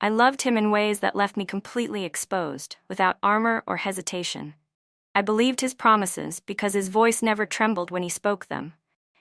I loved him in ways that left me completely exposed, without armor or hesitation. I believed his promises because his voice never trembled when he spoke them,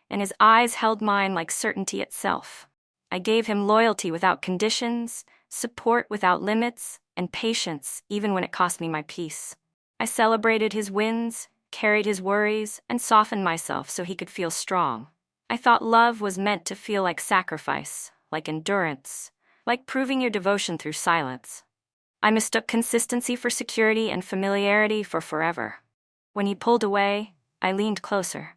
and his eyes held mine like certainty itself. I gave him loyalty without conditions, support without limits, and patience even when it cost me my peace. I celebrated his wins, carried his worries, and softened myself so he could feel strong. I thought love was meant to feel like sacrifice, like endurance, like proving your devotion through silence. I mistook consistency for security and familiarity for forever. When he pulled away, I leaned closer.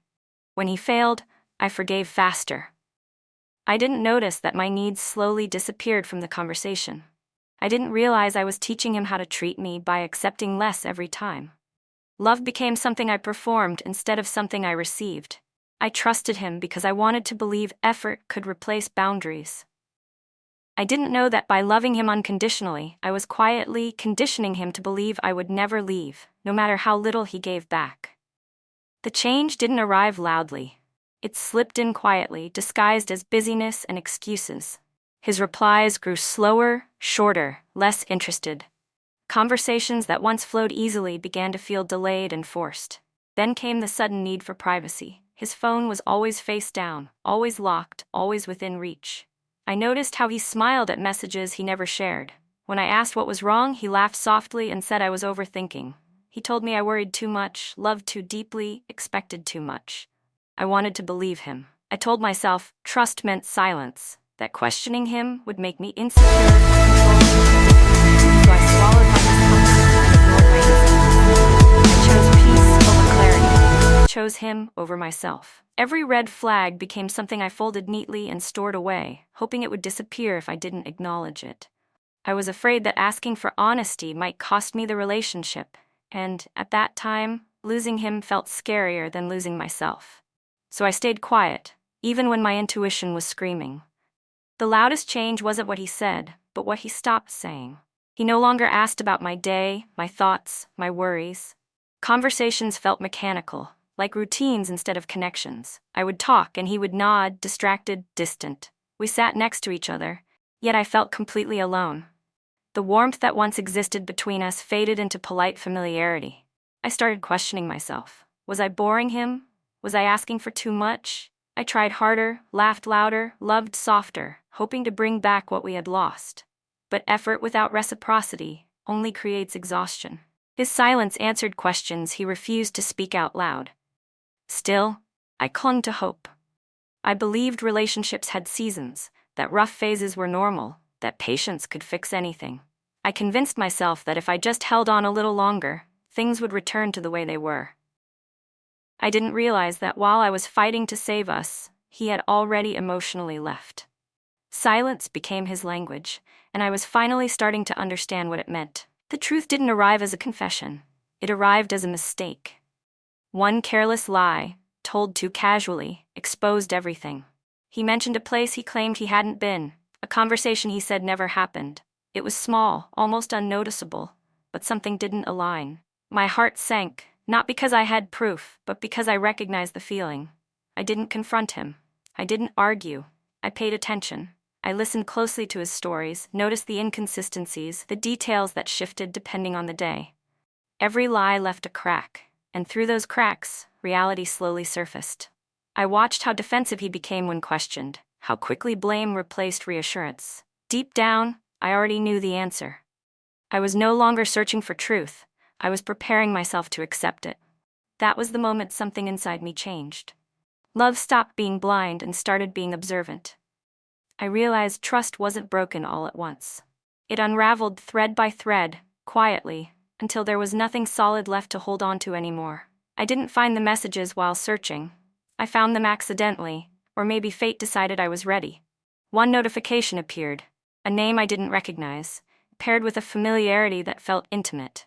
When he failed, I forgave faster. I didn't notice that my needs slowly disappeared from the conversation. I didn't realize I was teaching him how to treat me by accepting less every time. Love became something I performed instead of something I received. I trusted him because I wanted to believe effort could replace boundaries. I didn't know that by loving him unconditionally, I was quietly conditioning him to believe I would never leave, no matter how little he gave back. The change didn't arrive loudly. It slipped in quietly, disguised as busyness and excuses. His replies grew slower, shorter, less interested. Conversations that once flowed easily began to feel delayed and forced. Then came the sudden need for privacy. His phone was always face down, always locked, always within reach. I noticed how he smiled at messages he never shared. When I asked what was wrong, he laughed softly and said I was overthinking. He told me I worried too much, loved too deeply, expected too much. I wanted to believe him. I told myself trust meant silence, that questioning him would make me insecure and controlling. So I swallowed my discomfort and ignored my instincts. I chose peace over clarity. I chose him over myself. Every red flag became something I folded neatly and stored away, hoping it would disappear if I didn't acknowledge it. I was afraid that asking for honesty might cost me the relationship, and, at that time, losing him felt scarier than losing myself. So I stayed quiet, even when my intuition was screaming. The loudest change wasn't what he said, but what he stopped saying. He no longer asked about my day, my thoughts, my worries. Conversations felt mechanical, like routines instead of connections. I would talk and he would nod, distracted, distant. We sat next to each other, yet I felt completely alone. The warmth that once existed between us faded into polite familiarity. I started questioning myself. Was I boring him? Was I asking for too much? I tried harder, laughed louder, loved softer, hoping to bring back what we had lost. But effort without reciprocity only creates exhaustion. His silence answered questions he refused to speak out loud. Still, I clung to hope. I believed relationships had seasons, that rough phases were normal, that patience could fix anything. I convinced myself that if I just held on a little longer, things would return to the way they were. I didn't realize that while I was fighting to save us, he had already emotionally left. Silence became his language, and I was finally starting to understand what it meant. The truth didn't arrive as a confession. It arrived as a mistake. One careless lie, told too casually, exposed everything. He mentioned a place he claimed he hadn't been, a conversation he said never happened. It was small, almost unnoticeable, but something didn't align. My heart sank, not because I had proof, but because I recognized the feeling. I didn't confront him. I didn't argue. I paid attention. I listened closely to his stories, noticed the inconsistencies, the details that shifted depending on the day. Every lie left a crack, and through those cracks, reality slowly surfaced. I watched how defensive he became when questioned, how quickly blame replaced reassurance. Deep down, I already knew the answer. I was no longer searching for truth. I was preparing myself to accept it. That was the moment something inside me changed. Love stopped being blind and started being observant. I realized trust wasn't broken all at once. It unraveled thread by thread, quietly, until there was nothing solid left to hold on to anymore. I didn't find the messages while searching. I found them accidentally, or maybe fate decided I was ready. One notification appeared, a name I didn't recognize, paired with a familiarity that felt intimate.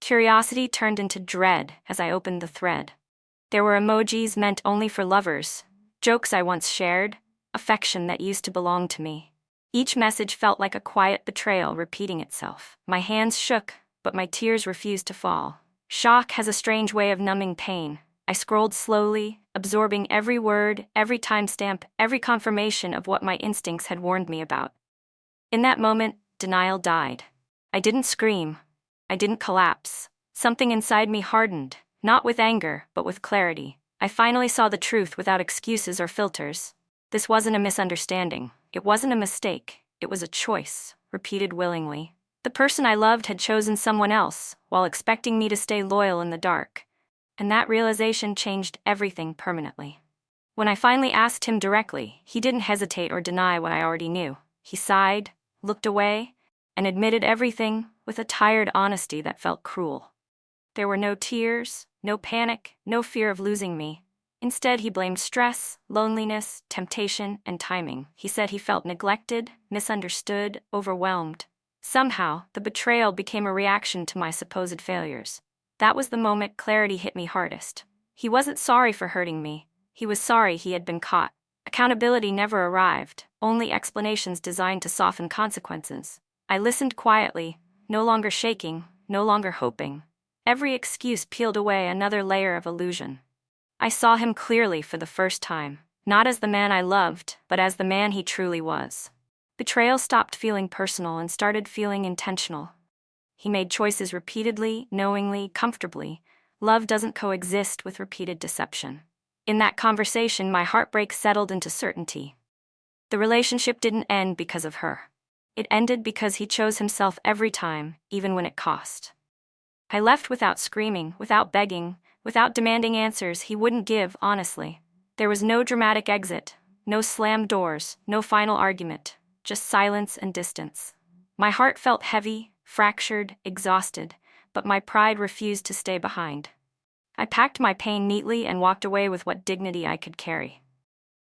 Curiosity turned into dread as I opened the thread. There were emojis meant only for lovers, jokes I once shared, affection that used to belong to me. Each message felt like a quiet betrayal repeating itself. My hands shook, but my tears refused to fall. Shock has a strange way of numbing pain. I scrolled slowly, absorbing every word, every timestamp, every confirmation of what my instincts had warned me about. In that moment, denial died. I didn't scream. I didn't collapse. Something inside me hardened, not with anger, but with clarity. I finally saw the truth without excuses or filters. This wasn't a misunderstanding. It wasn't a mistake. It was a choice, repeated willingly. The person I loved had chosen someone else, while expecting me to stay loyal in the dark. And that realization changed everything permanently. When I finally asked him directly, he didn't hesitate or deny what I already knew. He sighed, looked away, and admitted everything with a tired honesty that felt cruel. There were no tears, no panic, no fear of losing me. Instead, he blamed stress, loneliness, temptation, and timing. He said he felt neglected, misunderstood, overwhelmed. Somehow, the betrayal became a reaction to my supposed failures. That was the moment clarity hit me hardest. He wasn't sorry for hurting me. He was sorry he had been caught. Accountability never arrived, only explanations designed to soften consequences. I listened quietly, no longer shaking, no longer hoping. Every excuse peeled away another layer of illusion. I saw him clearly for the first time, not as the man I loved, but as the man he truly was. Betrayal stopped feeling personal and started feeling intentional. He made choices repeatedly, knowingly, comfortably. Love doesn't coexist with repeated deception. In that conversation, my heartbreak settled into certainty. The relationship didn't end because of her. It ended because he chose himself every time, even when it cost. I left without screaming, without begging, without demanding answers he wouldn't give honestly. There was no dramatic exit, no slammed doors, no final argument, just silence and distance. My heart felt heavy, fractured, exhausted, but my pride refused to stay behind. I packed my pain neatly and walked away with what dignity I could carry.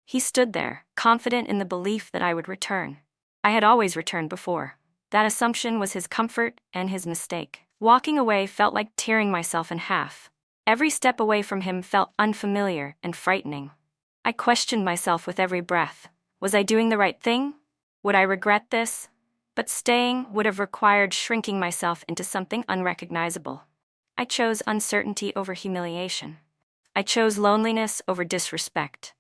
He stood there, confident in the belief that I would return. I had always returned before. That assumption was his comfort and his mistake. Walking away felt like tearing myself in half. Every step away from him felt unfamiliar and frightening. I questioned myself with every breath. Was I doing the right thing? Would I regret this? But staying would have required shrinking myself into something unrecognizable. I chose uncertainty over humiliation. I chose loneliness over disrespect.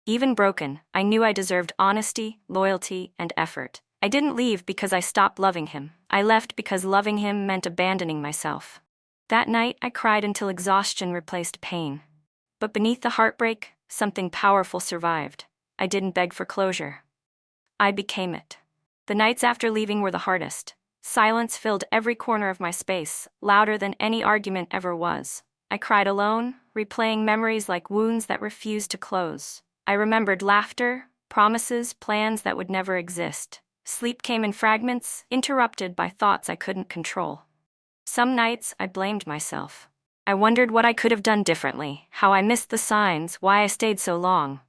Even broken, I knew I deserved honesty, loyalty, and effort. I didn't leave because I stopped loving him. I left because loving him meant abandoning myself. That night, I cried until exhaustion replaced pain. But beneath the heartbreak, something powerful survived. I didn't beg for closure. I became it. The nights after leaving were the hardest. Silence filled every corner of my space, louder than any argument ever was. I cried alone, replaying memories like wounds that refused to close. I remembered laughter, promises, plans that would never exist. Sleep came in fragments, interrupted by thoughts I couldn't control. Some nights, I blamed myself. I wondered what I could have done differently, how I missed the signs, why I stayed so long.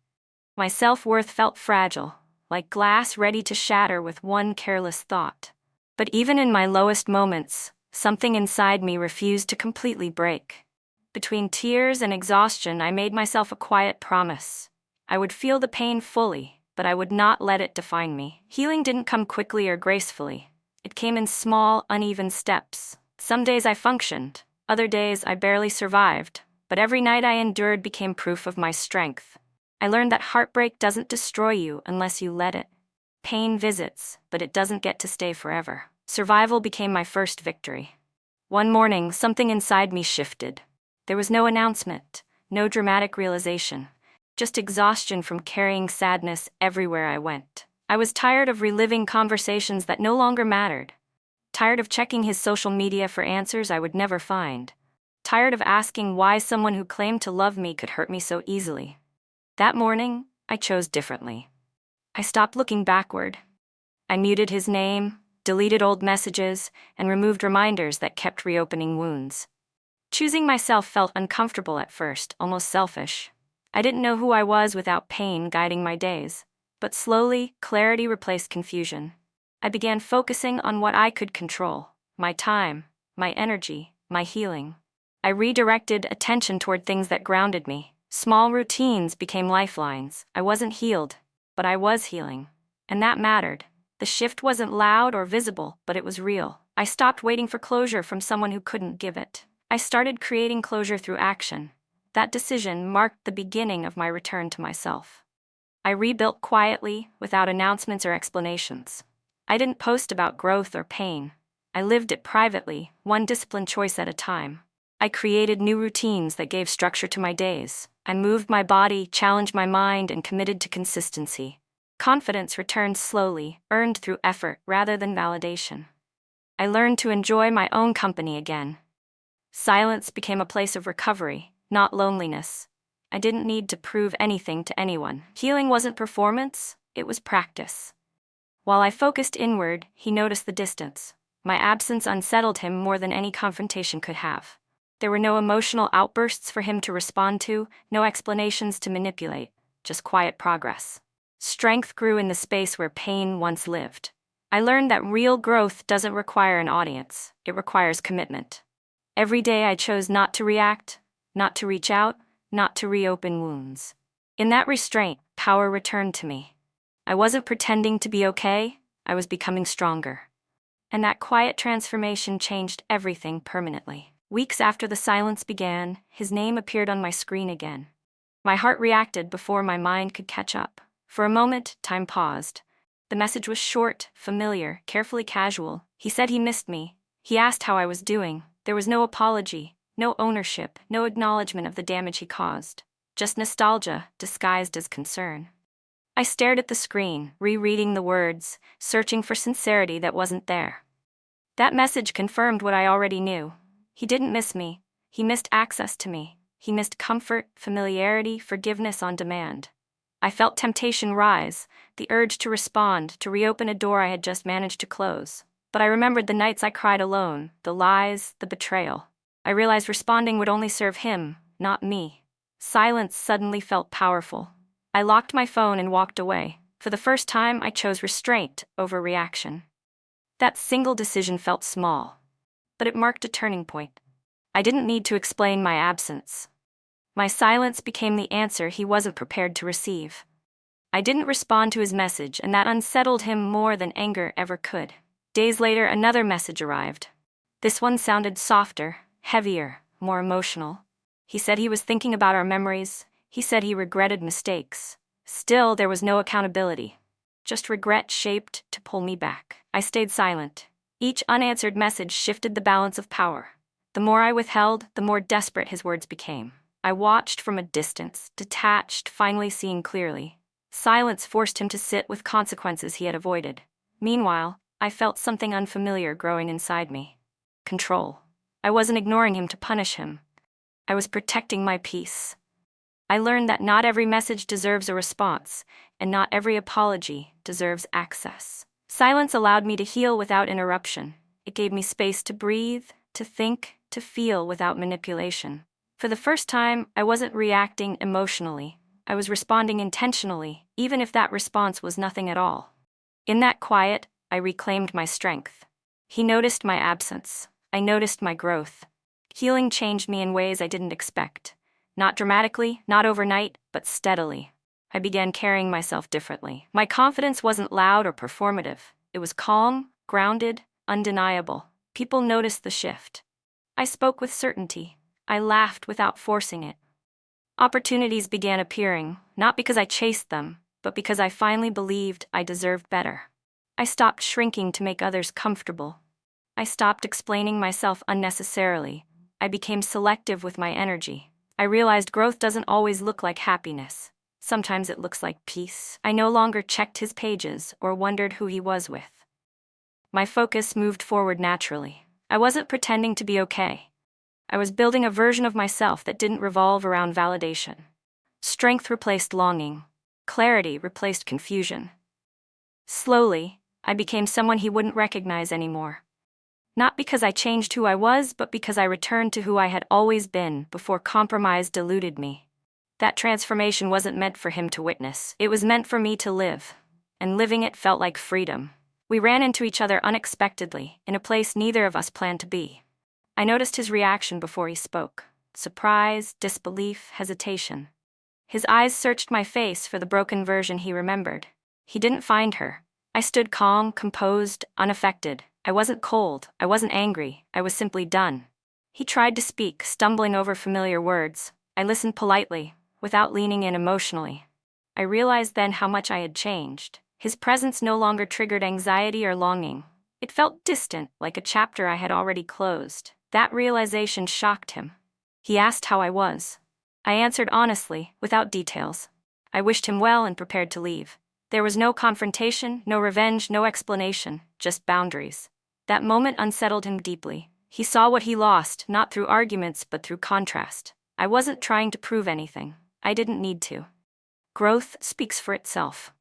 My self-worth felt fragile, like glass ready to shatter with one careless thought. But even in my lowest moments, something inside me refused to completely break. Between tears and exhaustion, I made myself a quiet promise. I would feel the pain fully, but I would not let it define me. Healing didn't come quickly or gracefully. It came in small, uneven steps. Some days I functioned, other days I barely survived, but every night I endured became proof of my strength. I learned that heartbreak doesn't destroy you unless you let it. Pain visits, but it doesn't get to stay forever. Survival became my first victory. One morning, something inside me shifted. There was no announcement, no dramatic realization, just exhaustion from carrying sadness everywhere I went. I was tired of reliving conversations that no longer mattered. Tired of checking his social media for answers I would never find. Tired of asking why someone who claimed to love me could hurt me so easily. That morning, I chose differently. I stopped looking backward. I muted his name, deleted old messages, and removed reminders that kept reopening wounds. Choosing myself felt uncomfortable at first, almost selfish. I didn't know who I was without pain guiding my days. But slowly, clarity replaced confusion. I began focusing on what I could control: my time, my energy, my healing. I redirected attention toward things that grounded me. Small routines became lifelines. I wasn't healed, but I was healing. And that mattered. The shift wasn't loud or visible, but it was real. I stopped waiting for closure from someone who couldn't give it. I started creating closure through action. That decision marked the beginning of my return to myself. I rebuilt quietly, without announcements or explanations. I didn't post about growth or pain. I lived it privately, one disciplined choice at a time. I created new routines that gave structure to my days. I moved my body, challenged my mind, and committed to consistency. Confidence returned slowly, earned through effort rather than validation. I learned to enjoy my own company again. Silence became a place of recovery, not loneliness. I didn't need to prove anything to anyone. Healing wasn't performance, it was practice. While I focused inward, he noticed the distance. My absence unsettled him more than any confrontation could have. There were no emotional outbursts for him to respond to, no explanations to manipulate, just quiet progress. Strength grew in the space where pain once lived. I learned that real growth doesn't require an audience, it requires commitment. Every day I chose not to react, not to reach out, not to reopen wounds. In that restraint, power returned to me. I wasn't pretending to be okay, I was becoming stronger. And that quiet transformation changed everything permanently. Weeks after the silence began, his name appeared on my screen again. My heart reacted before my mind could catch up. For a moment, time paused. The message was short, familiar, carefully casual. He said he missed me. He asked how I was doing. There was no apology, no ownership, no acknowledgement of the damage he caused. Just nostalgia, disguised as concern. I stared at the screen, rereading the words, searching for sincerity that wasn't there. That message confirmed what I already knew. He didn't miss me. He missed access to me. He missed comfort, familiarity, forgiveness on demand. I felt temptation rise, the urge to respond, to reopen a door I had just managed to close. But I remembered the nights I cried alone, the lies, the betrayal. I realized responding would only serve him, not me. Silence suddenly felt powerful. I locked my phone and walked away. For the first time, I chose restraint over reaction. That single decision felt small, but it marked a turning point. I didn't need to explain my absence. My silence became the answer he wasn't prepared to receive. I didn't respond to his message, and that unsettled him more than anger ever could. Days later, another message arrived. This one sounded softer, heavier, more emotional. He said he was thinking about our memories. He said he regretted mistakes. Still, there was no accountability. Just regret shaped to pull me back. I stayed silent. Each unanswered message shifted the balance of power. The more I withheld, the more desperate his words became. I watched from a distance, detached, finally seeing clearly. Silence forced him to sit with consequences he had avoided. Meanwhile, I felt something unfamiliar growing inside me. Control. I wasn't ignoring him to punish him. I was protecting my peace. I learned that not every message deserves a response, and not every apology deserves access. Silence allowed me to heal without interruption. It gave me space to breathe, to think, to feel without manipulation. For the first time, I wasn't reacting emotionally. I was responding intentionally, even if that response was nothing at all. In that quiet, I reclaimed my strength. He noticed my absence. I noticed my growth. Healing changed me in ways I didn't expect. Not dramatically, not overnight, but steadily. I began carrying myself differently. My confidence wasn't loud or performative. It was calm, grounded, undeniable. People noticed the shift. I spoke with certainty. I laughed without forcing it. Opportunities began appearing, not because I chased them, but because I finally believed I deserved better. I stopped shrinking to make others comfortable. I stopped explaining myself unnecessarily. I became selective with my energy. I realized growth doesn't always look like happiness. Sometimes it looks like peace. I no longer checked his pages or wondered who he was with. My focus moved forward naturally. I wasn't pretending to be okay. I was building a version of myself that didn't revolve around validation. Strength replaced longing. Clarity replaced confusion. Slowly, I became someone he wouldn't recognize anymore. Not because I changed who I was, but because I returned to who I had always been before compromise diluted me. That transformation wasn't meant for him to witness. It was meant for me to live. And living it felt like freedom. We ran into each other unexpectedly, in a place neither of us planned to be. I noticed his reaction before he spoke. Surprise, disbelief, hesitation. His eyes searched my face for the broken version he remembered. He didn't find her. I stood calm, composed, unaffected. I wasn't cold. I wasn't angry. I was simply done. He tried to speak, stumbling over familiar words. I listened politely, without leaning in emotionally. I realized then how much I had changed. His presence no longer triggered anxiety or longing. It felt distant, like a chapter I had already closed. That realization shocked him. He asked how I was. I answered honestly, without details. I wished him well and prepared to leave. There was no confrontation, no revenge, no explanation, just boundaries. That moment unsettled him deeply. He saw what he lost, not through arguments but through contrast. I wasn't trying to prove anything. I didn't need to. Growth speaks for itself.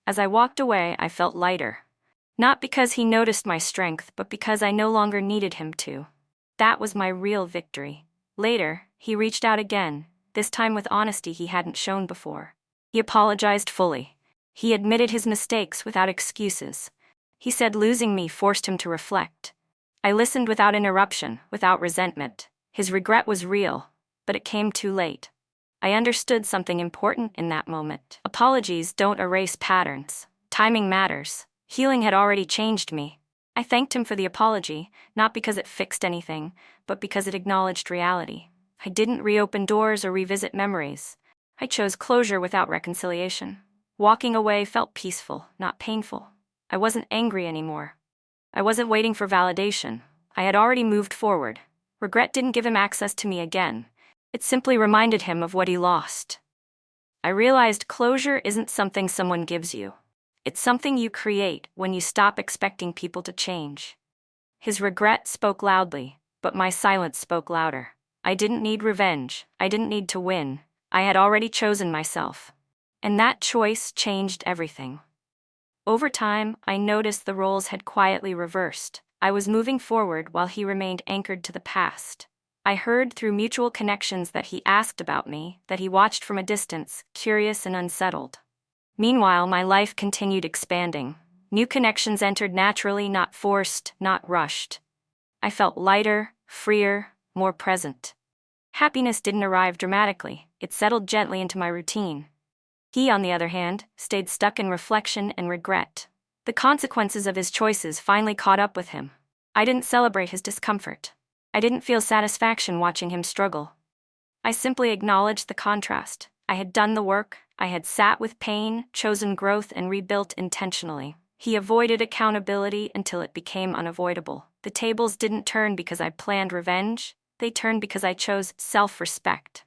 As I walked away, I felt lighter. Not because he noticed my strength, but because I no longer needed him to. That was my real victory. Later, he reached out again, this time with honesty he hadn't shown before. He apologized fully. He admitted his mistakes without excuses. He said losing me forced him to reflect. I listened without interruption, without resentment. His regret was real, but it came too late. I understood something important in that moment. Apologies don't erase patterns. Timing matters. Healing had already changed me. I thanked him for the apology, not because it fixed anything, but because it acknowledged reality. I didn't reopen doors or revisit memories. I chose closure without reconciliation. Walking away felt peaceful, not painful. I wasn't angry anymore. I wasn't waiting for validation. I had already moved forward. Regret didn't give him access to me again. It simply reminded him of what he lost. I realized closure isn't something someone gives you. It's something you create when you stop expecting people to change. His regret spoke loudly, but my silence spoke louder. I didn't need revenge. I didn't need to win. I had already chosen myself. And that choice changed everything. Over time, I noticed the roles had quietly reversed. I was moving forward while he remained anchored to the past. I heard through mutual connections that he asked about me, that he watched from a distance, curious and unsettled. Meanwhile, my life continued expanding. New connections entered naturally, not forced, not rushed. I felt lighter, freer, more present. Happiness didn't arrive dramatically. It settled gently into my routine. He, on the other hand, stayed stuck in reflection and regret. The consequences of his choices finally caught up with him. I didn't celebrate his discomfort. I didn't feel satisfaction watching him struggle. I simply acknowledged the contrast. I had done the work. I had sat with pain, chosen growth, and rebuilt intentionally. He avoided accountability until it became unavoidable. The tables didn't turn because I planned revenge. They turned because I chose self-respect.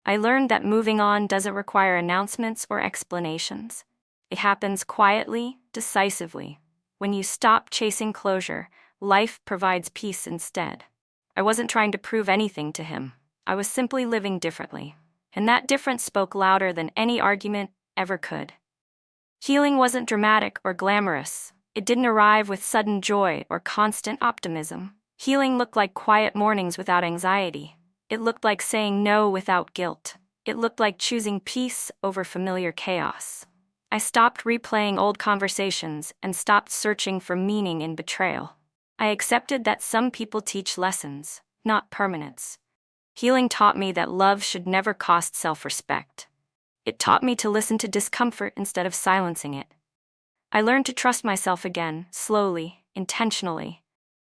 I learned that moving on doesn't require announcements or explanations. It happens quietly, decisively. When you stop chasing closure, life provides peace instead. I wasn't trying to prove anything to him. I was simply living differently. And that difference spoke louder than any argument ever could. Healing wasn't dramatic or glamorous. It didn't arrive with sudden joy or constant optimism. Healing looked like quiet mornings without anxiety. It looked like saying no without guilt. It looked like choosing peace over familiar chaos. I stopped replaying old conversations and stopped searching for meaning in betrayal. I accepted that some people teach lessons, not permanence. Healing taught me that love should never cost self-respect. It taught me to listen to discomfort instead of silencing it. I learned to trust myself again, slowly, intentionally.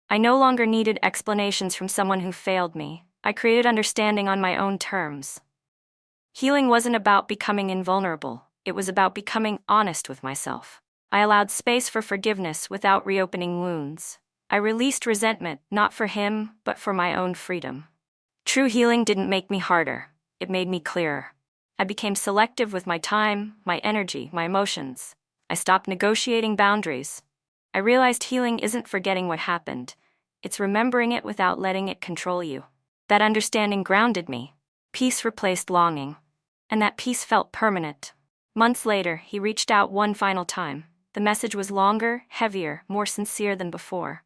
I no longer needed explanations from someone who failed me. I created understanding on my own terms. Healing wasn't about becoming invulnerable. It was about becoming honest with myself. I allowed space for forgiveness without reopening wounds. I released resentment, not for him, but for my own freedom. True healing didn't make me harder. It made me clearer. I became selective with my time, my energy, my emotions. I stopped negotiating boundaries. I realized healing isn't forgetting what happened. It's remembering it without letting it control you. That understanding grounded me. Peace replaced longing. And that peace felt permanent. Months later, he reached out one final time. The message was longer, heavier, more sincere than before.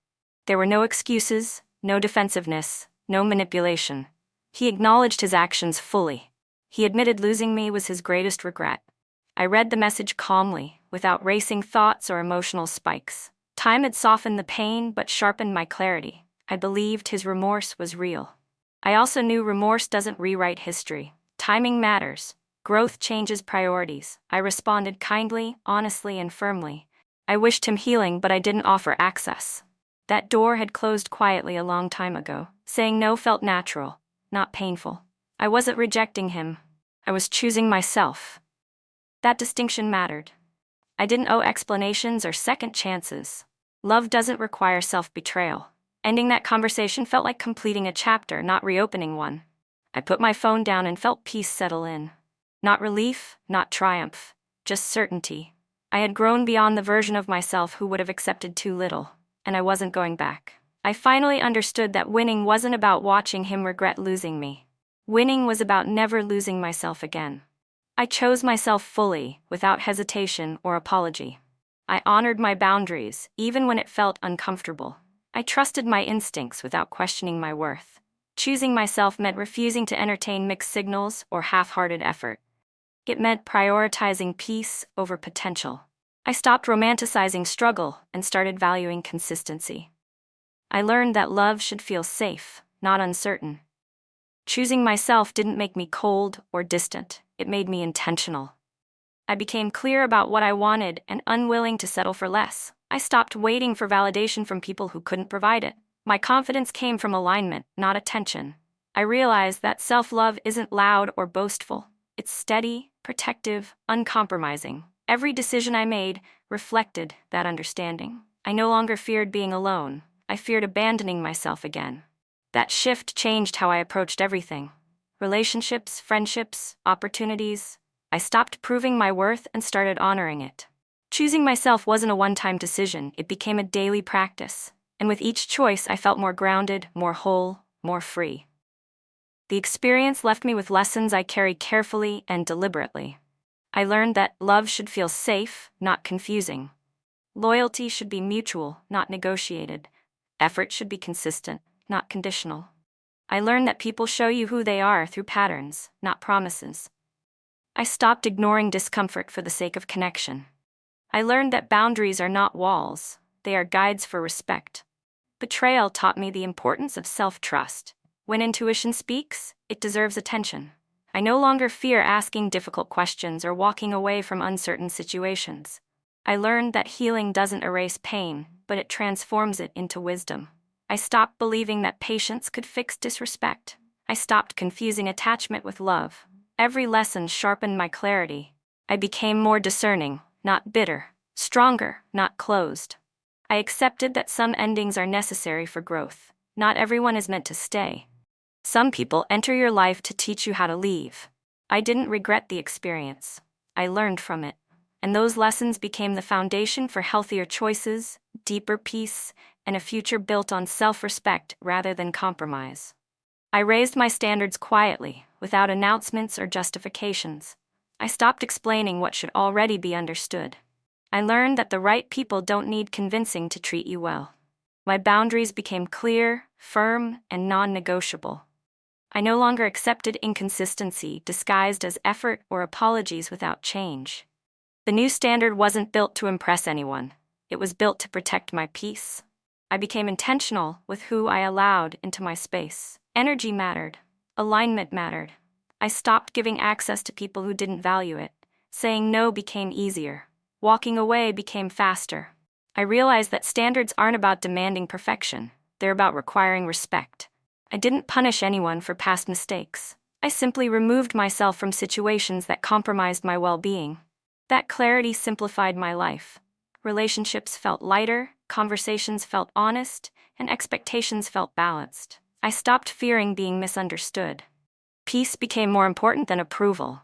There were no excuses, no defensiveness, no manipulation. He acknowledged his actions fully. He admitted losing me was his greatest regret. I read the message calmly, without racing thoughts or emotional spikes. Time had softened the pain but sharpened my clarity. I believed his remorse was real. I also knew remorse doesn't rewrite history. Timing matters. Growth changes priorities. I responded kindly, honestly, and firmly. I wished him healing, but I didn't offer access. That door had closed quietly a long time ago. Saying no felt natural, not painful. I wasn't rejecting him. I was choosing myself. That distinction mattered. I didn't owe explanations or second chances. Love doesn't require self-betrayal. Ending that conversation felt like completing a chapter, not reopening one. I put my phone down and felt peace settle in. Not relief, not triumph, just certainty. I had grown beyond the version of myself who would have accepted too little, and I wasn't going back. I finally understood that winning wasn't about watching him regret losing me. Winning was about never losing myself again. I chose myself fully, without hesitation or apology. I honored my boundaries, even when it felt uncomfortable. I trusted my instincts without questioning my worth. Choosing myself meant refusing to entertain mixed signals or half-hearted effort. It meant prioritizing peace over potential. I stopped romanticizing struggle and started valuing consistency. I learned that love should feel safe, not uncertain. Choosing myself didn't make me cold or distant, it made me intentional. I became clear about what I wanted and unwilling to settle for less. I stopped waiting for validation from people who couldn't provide it. My confidence came from alignment, not attention. I realized that self-love isn't loud or boastful. It's steady, protective, uncompromising. Every decision I made reflected that understanding. I no longer feared being alone. I feared abandoning myself again. That shift changed how I approached everything. Relationships, friendships, opportunities. I stopped proving my worth and started honoring it. Choosing myself wasn't a one-time decision, it became a daily practice. And with each choice, I felt more grounded, more whole, more free. The experience left me with lessons I carry carefully and deliberately. I learned that love should feel safe, not confusing. Loyalty should be mutual, not negotiated. Effort should be consistent, not conditional. I learned that people show you who they are through patterns, not promises. I stopped ignoring discomfort for the sake of connection. I learned that boundaries are not walls, they are guides for respect. Betrayal taught me the importance of self-trust. When intuition speaks, it deserves attention. I no longer fear asking difficult questions or walking away from uncertain situations. I learned that healing doesn't erase pain, but it transforms it into wisdom. I stopped believing that patience could fix disrespect. I stopped confusing attachment with love. Every lesson sharpened my clarity. I became more discerning, not bitter, stronger, not closed. I accepted that some endings are necessary for growth. Not everyone is meant to stay. Some people enter your life to teach you how to leave. I didn't regret the experience. I learned from it. And those lessons became the foundation for healthier choices, deeper peace, and a future built on self-respect rather than compromise. I raised my standards quietly, without announcements or justifications. I stopped explaining what should already be understood. I learned that the right people don't need convincing to treat you well. My boundaries became clear, firm, and non-negotiable. I no longer accepted inconsistency disguised as effort or apologies without change. The new standard wasn't built to impress anyone. It was built to protect my peace. I became intentional with who I allowed into my space. Energy mattered. Alignment mattered. I stopped giving access to people who didn't value it. Saying no became easier. Walking away became faster. I realized that standards aren't about demanding perfection. They're about requiring respect. I didn't punish anyone for past mistakes. I simply removed myself from situations that compromised my well-being. That clarity simplified my life. Relationships felt lighter, conversations felt honest, and expectations felt balanced. I stopped fearing being misunderstood. Peace became more important than approval.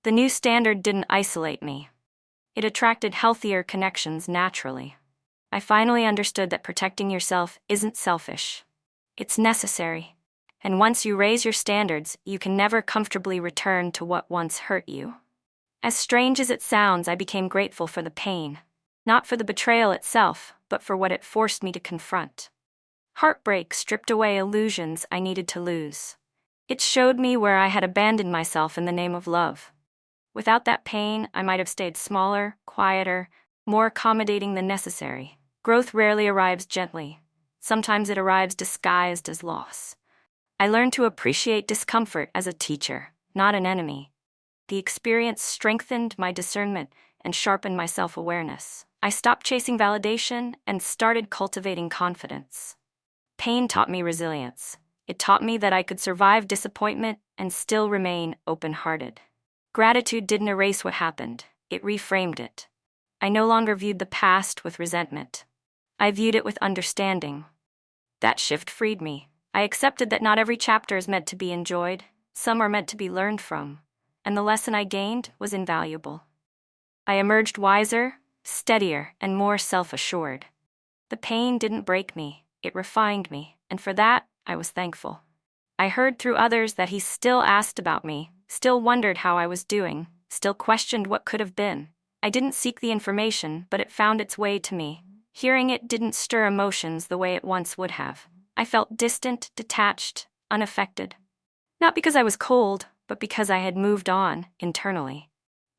The new standard didn't isolate me. It attracted healthier connections naturally. I finally understood that protecting yourself isn't selfish. It's necessary. And once you raise your standards, you can never comfortably return to what once hurt you. As strange as it sounds, I became grateful for the pain. Not for the betrayal itself, but for what it forced me to confront. Heartbreak stripped away illusions I needed to lose. It showed me where I had abandoned myself in the name of love. Without that pain, I might have stayed smaller, quieter, more accommodating than necessary. Growth rarely arrives gently. Sometimes it arrives disguised as loss. I learned to appreciate discomfort as a teacher, not an enemy. The experience strengthened my discernment and sharpened my self-awareness. I stopped chasing validation and started cultivating confidence. Pain taught me resilience. It taught me that I could survive disappointment and still remain open-hearted. Gratitude didn't erase what happened, it reframed it. I no longer viewed the past with resentment. I viewed it with understanding. That shift freed me. I accepted that not every chapter is meant to be enjoyed, some are meant to be learned from, and the lesson I gained was invaluable. I emerged wiser, steadier, and more self-assured. The pain didn't break me, it refined me, and for that, I was thankful. I heard through others that he still asked about me, still wondered how I was doing, still questioned what could have been. I didn't seek the information, but it found its way to me. Hearing it didn't stir emotions the way it once would have. I felt distant, detached, unaffected. Not because I was cold, but because I had moved on, internally.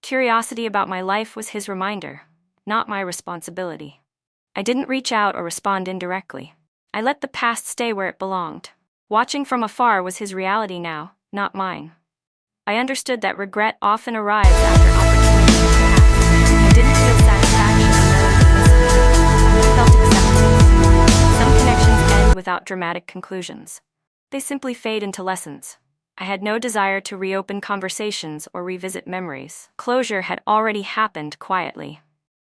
Curiosity about my life was his reminder, not my responsibility. I didn't reach out or respond indirectly. I let the past stay where it belonged. Watching from afar was his reality now, not mine. I understood that regret often arrives after opportunities pass. I didn't feel satisfaction in those I felt acceptance. Some connections end without dramatic conclusions. They simply fade into lessons. I had no desire to reopen conversations or revisit memories. Closure had already happened quietly.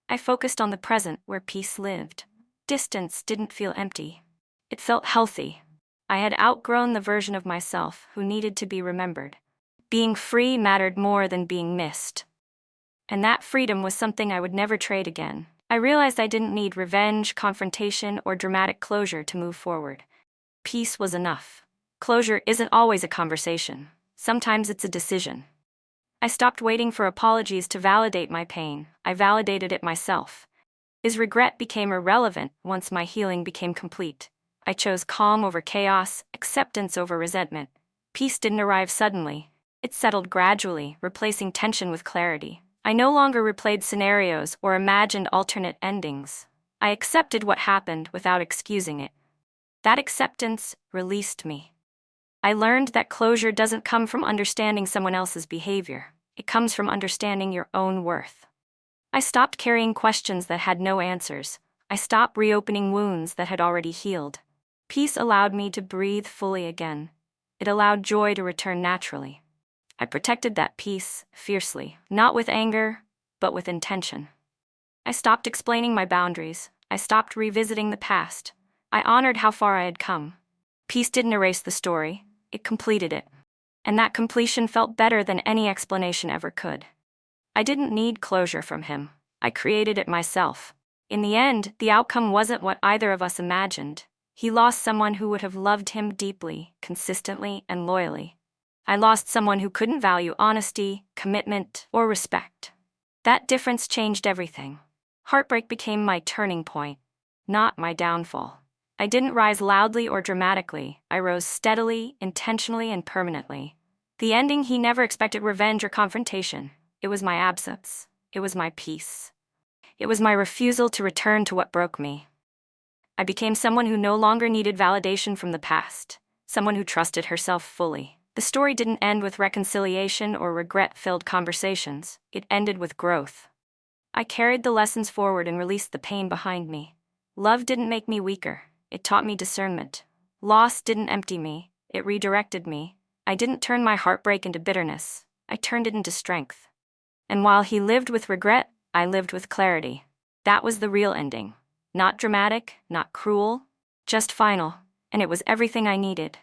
I focused on the present where peace lived. Distance didn't feel empty. It felt healthy. I had outgrown the version of myself who needed to be remembered. Being free mattered more than being missed. And that freedom was something I would never trade again. I realized I didn't need revenge, confrontation, or dramatic closure to move forward. Peace was enough. Closure isn't always a conversation. Sometimes it's a decision. I stopped waiting for apologies to validate my pain. I validated it myself. His regret became irrelevant once my healing became complete. I chose calm over chaos, acceptance over resentment. Peace didn't arrive suddenly. It settled gradually, replacing tension with clarity. I no longer replayed scenarios or imagined alternate endings. I accepted what happened without excusing it. That acceptance released me. I learned that closure doesn't come from understanding someone else's behavior. It comes from understanding your own worth. I stopped carrying questions that had no answers. I stopped reopening wounds that had already healed. Peace allowed me to breathe fully again. It allowed joy to return naturally. I protected that peace fiercely, not with anger, but with intention. I stopped explaining my boundaries. I stopped revisiting the past. I honored how far I had come. Peace didn't erase the story. It completed it. And that completion felt better than any explanation ever could. I didn't need closure from him. I created it myself. In the end, the outcome wasn't what either of us imagined. He lost someone who would have loved him deeply, consistently, and loyally. I lost someone who couldn't value honesty, commitment, or respect. That difference changed everything. Heartbreak became my turning point, not my downfall. I didn't rise loudly or dramatically. I rose steadily, intentionally, and permanently. The ending he never expected revenge or confrontation. It was my absence. It was my peace. It was my refusal to return to what broke me. I became someone who no longer needed validation from the past, someone who trusted herself fully. The story didn't end with reconciliation or regret-filled conversations. It ended with growth. I carried the lessons forward and released the pain behind me. Love didn't make me weaker. It taught me discernment. Loss didn't empty me. It redirected me. I didn't turn my heartbreak into bitterness. I turned it into strength. And while he lived with regret, I lived with clarity. That was the real ending. Not dramatic, not cruel, just final. And it was everything I needed.